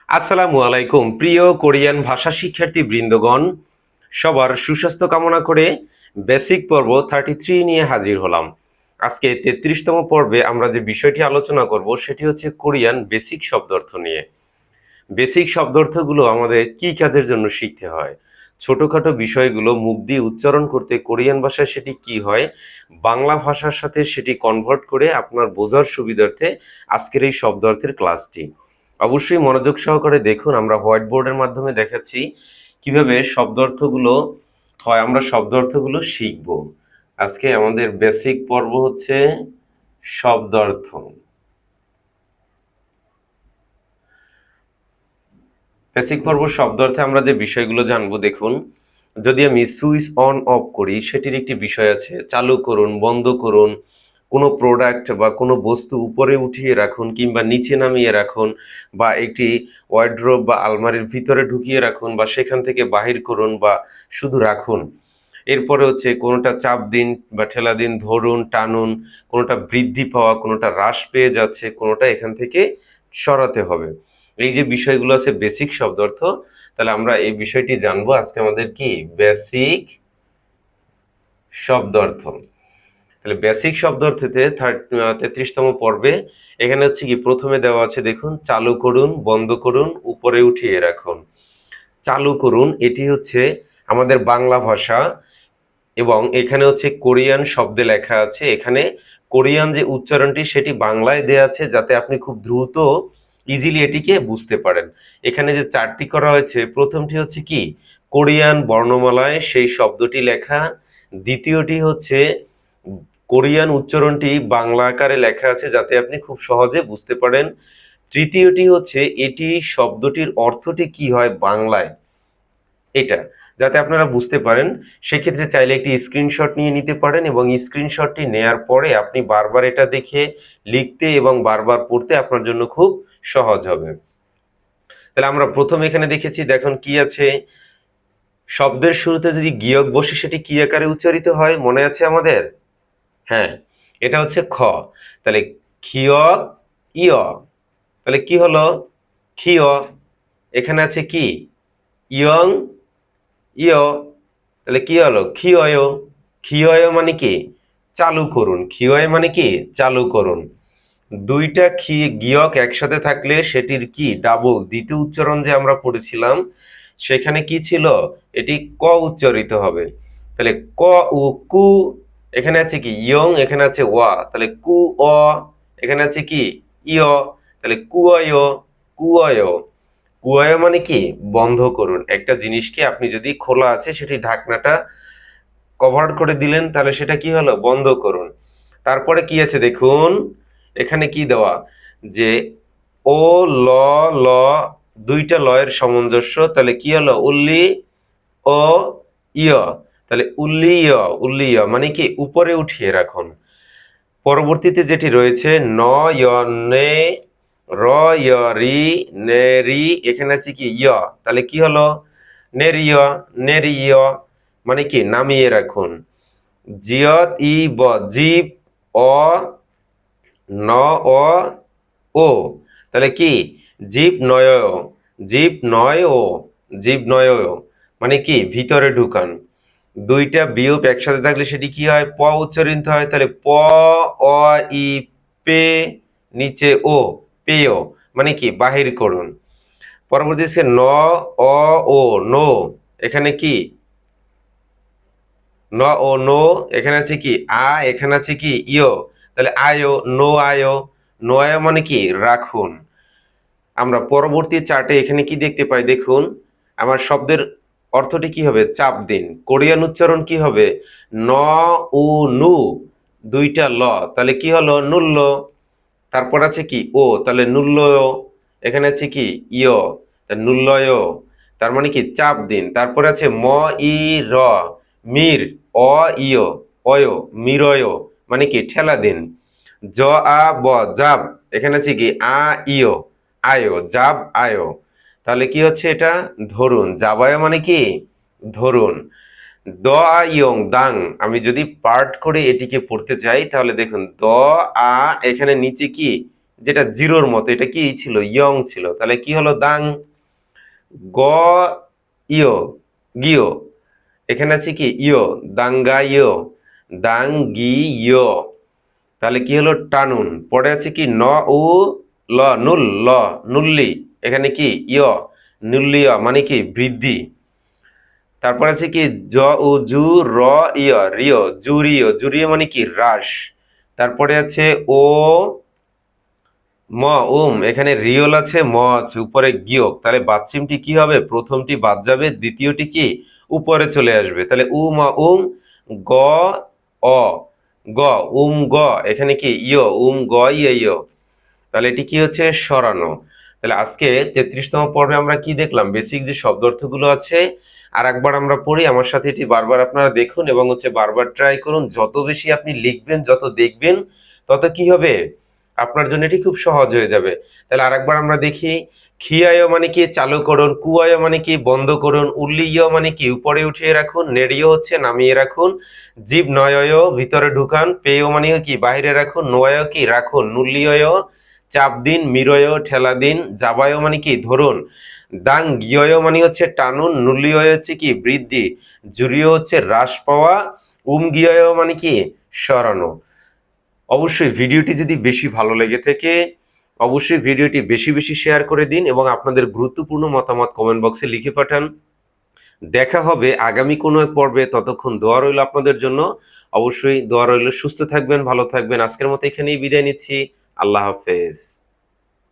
আসসালামু আলাইকুম প্রিয় কোরিয়ান ভাষা শিক্ষার্থী বৃন্দগণ, সবার সুস্বাস্থ্য কামনা করে বেসিক পর্ব 33 নিয়ে হাজির হলাম। আজকে 33তম পর্বে আমরা যে বিষয়টি আলোচনা করব সেটি হচ্ছে কোরিয়ান বেসিক শব্দার্থ নিয়ে। বেসিক শব্দার্থগুলো আমাদের কি কাজের জন্য শিখতে হয়, ছোটখাটো বিষয়গুলো মুখ দিয়ে উচ্চারণ করতে কোরিয়ান ভাষায় সেটি কি হয়, বাংলা ভাষার সাথে সেটি কনভার্ট করে আপনার বোঝার সুবিধার্থে আজকের এই শব্দার্থের ক্লাসটি অবশ্যই মনোযোগ সহকারে দেখুন। আমরা হোয়াইট বোর্ডের মাধ্যমে দেখাচ্ছি কিভাবে শব্দার্থগুলো হয়, আমরা শব্দার্থগুলো শিখব। আজকে আমাদের বেসিক পর্ব হচ্ছে শব্দার্থ। বেসিক পর্ব শব্দার্থে আমরা যে বিষয়গুলো জানবো, দেখুন, যদি আমি সুইচ অন অফ করি সেটির একটি বিষয় আছে, চালু করুন, বন্ধ করুন, কোনো প্রোডাক্ট বা কোনো বস্তু উপরে উঠিয়ে রাখুন কিংবা নিচে নামিয়ে রাখুন, বা একটি ওয়ার্ড্রোব বা আলমারির ভিতরে ঢুকিয়ে রাখুন, বা সেখান থেকে বাহির করুন বা শুধু রাখুন। এরপরে হচ্ছে কোনোটা চাপ দিন বা ঠেলা দিন, ধরুন, টানুন, কোনোটা বৃদ্ধি পাওয়া, কোনোটা হ্রাস পেয়ে যাচ্ছে, কোনোটা এখান থেকে সরাতে হবে। এই যে বিষয়গুলো আছে বেসিক শব্দার্থ, তাহলে আমরা এই বিষয়টি জানবো আজকে আমাদের কি বেসিক শব্দার্থ। তাহলে বেসিক শব্দার্থতে 33তম পর্বে এখানে হচ্ছে কি প্রথমে দেওয়া আছে, দেখুন, চালু করুন, বন্ধ করুন, উপরে উঠিয়ে রাখুন। চালু করুন এটি হচ্ছে আমাদের বাংলা ভাষা, এবং এখানে হচ্ছে কোরিয়ান শব্দে লেখা আছে। এখানে কোরিয়ান যে উচ্চারণটি সেটি বাংলায় দেয়া আছে, যাতে আপনি খুব দ্রুত ইজিলি এটিকে বুঝতে পারেন। এখানে যে চারটি করা হয়েছে, প্রথমটি হচ্ছে কি কোরিয়ান বর্ণমালায় সেই শব্দটি লেখা, দ্বিতীয়টি হচ্ছে কোরিয়ান উচ্চারণটি বাংলা আকারে লেখা আছে যাতে আপনি খুব সহজে বুঝতে পারেন, তৃতীয়টি হচ্ছে এটি শব্দটির অর্থটি কি হয় বাংলায়, এটা যাতে আপনারা বুঝতে পারেন। সেক্ষেত্রে চাইলে একটি স্ক্রিনশট নিয়ে নিতে পারেন, এবং স্ক্রিনশটটি নেয়ার পরে আপনি বারবার এটা দেখে লিখতে এবং বারবার পড়তে আপনার জন্য খুব সহজ হবে। তাহলে আমরা প্রথম এখানে দেখেছি, দেখুন কি আছে, শব্দের শুরুতে যদি গিয়ক বসে সেটি কি আকারে উচ্চারিত হয়, মনে আছে আমাদের? হ্যাঁ, এটা হচ্ছে খ। তাহলে খিয়ক ইয়, তাহলে কি হলো খিয়। এখানে আছে কি ইয়ং ইয়, তাহলে কি হলো খিয়য়। খিয়য় মানে কি চালু করুন, খিয়য় মানে কি চালু করুন। দুইটা গিয়ক একসাথে থাকলে সেটির কি ডাবল দ্বিতীয় উচ্চারণ যে আমরা পড়েছিলাম, সেখানে কি ছিল, এটি ক উচ্চারিত হবে। তাহলে ক উ কু, এখানে আছে কি ইয়ং, এখানে আছে ওয়া, তাহলে কু অ, এখানে আছে কি ইয়, তাহলে কুয় কুয়। কুয় মানে কি বন্ধ করুন। একটা জিনিসকে আপনি যদি খোলা আছে সেটি ঢাকনাটা কভার করে দিলেন, তাহলে সেটা কি হলো বন্ধ করুন। তারপরে কি আছে দেখুন, এখানে কি দেওয়া, যে ও ল ল, দুইটা লয়ের সামঞ্জস্য, তাহলে কি হলো উল্লি ও ইয়, তাহলে উল্লিয় উল্লিয় মানে কি উপরে উঠিয়ে রাখুন। পরবর্তীতে যেটি রয়েছে ন য় নে, র য় রি, নে রি, এখানে আছে কি ইয়, তাহলে কি হলো নেরিয় নেরিয় মানে কি নামিয়ে রাখুন। জিয়ত ই ব, জীব অ ন অ ও, তাহলে কি জীব নয়, জীব নয় ও, জীব নয় মানে কি ভিতরে ঢুকান। দুইটা বিয়োগ একসাথে থাকলে সেটি কি হয় প উচ্চারিত হয়, তাহলে প অ ই পে, নিচে ও, পেয় মানে কি বাহির করুন। পরবর্তী হচ্ছে ন অ ও নো, এখানে কি ন ও নো, এখানে আছে কি আ, এখানে আছে কি ইয়, তাহলে আয়ো নো আয়ো, নো আয়ো মানে কি রাখুন। আমরা পরবর্তী চার্টে এখানে কি দেখতে পাই, দেখুন আমার শব্দের অর্থটি কি হবে চাপ দিন। কোরিয়ান উচ্চারণ কি হবে ন উ নু, দুইটা ল, তাহলে কি হলো নুল্ল। তারপর আছে কি ও, তাহলে নুল্লয়। এখানে আছে কি ইয়, নুল্লয়, তার মানে কি চাপ দিন। তারপরে আছে ম ই র, মির অ ইয় অয়, মিরয় মানে কি ঠেলা দিন। জ আ ব জাব, এখানে আছে কি আ ইয় আয়ো, জাব আয়ো, তাহলে কি হচ্ছে এটা ধরুন। জাবায় মানে কি ধরুন। দ আ ইয়ং দাং, আমি যদি পার্ট করে এটিকে পড়তে চাই তাহলে দেখুন দ আ, এখানে নিচে কি যেটা জিরোর মতো, এটা কি ছিল? ইয়ং ছিল। তাহলে কি হলো? দাং গ ইয় গিয়, এখানে আছে কি ইয়, দাঙ্গা ইয়, দাং গি ইয়, তাহলে কি হলো? টানুন। পরে আছে কি ন উ ল, নুল ল, নুল্লি, এখানে কি ইয়, নুল্লিয় মানে কি বৃদ্ধি। তারপর আছে কি জ উ জু র ইয়, রিয়, জুরিয়, জুরিয় মানে কি হ্রাস। তারপরে আছে ও ম এখানে রিয়ল আছে, ম আছে, উপরে গিয়ক, তাহলে বাচ্চিমটি কি হবে? প্রথমটি বাদ যাবে, দ্বিতীয়টি কি উপরে চলে আসবে। তাহলে গ অ গ গ, এখানে কি ইয়, গ ইয় ইয়, তাহলে এটি কি হচ্ছে? সরানো। তাহলে আজকে 33তম পর্বে আমরা কি দেখলাম? বেসিক যে শব্দ অর্থগুলো আছে আর একবার আমরা পড়ি, আমার সাথে এটি বারবার আপনারা দেখুন এবং বারবার ট্রাই করুন। যত বেশি আপনি লিখবেন, যত দেখবেন, তত কি হবে? আপনার জন্য এটি খুব সহজ হয়ে যাবে। তাহলে আরেকবার আমরা দেখি। খিয়ায় মানে কি? চালু করুন। কুয়ায় মানে কি? বন্ধ করুন। উল্লিয় মানে কি? উপরে উঠিয়ে রাখুন। নেড়িয় হচ্ছে নামিয়ে রাখুন। জীব নয় ভিতরে ঢুকান। পেয় মানে কি? বাইরে রাখুন। নোয় কি? রাখুন। নুল্লিয় চাপ দিন। মিরয় ঠেলা দিন। জাবায় মানে কি? ধরুন। দাং গিয় মানে হচ্ছে টানুন। নুল্লিয় হচ্ছে কি? বৃদ্ধি। জুরিয় হচ্ছে হ্রাস পাওয়া। গিয় মানে কি? সরানো। অবশ্যই ভিডিওটি যদি বেশি ভালো লেগে থাকে, অবশ্যই ভিডিওটি বেশি বেশি শেয়ার করে দিন এবং আপনাদের গুরুত্বপূর্ণ মতামত কমেন্ট বক্সে লিখে পাঠান। দেখা হবে আগামী কোনো এক পর্বে। ততক্ষণ দোয়া রইল আপনাদের জন্য। অবশ্যই দোয়া রইল। সুস্থ থাকবেন, ভালো থাকবেন। আজকের মতো এখানেই বিদায় নিচ্ছি। আল্লাহ হাফেজ।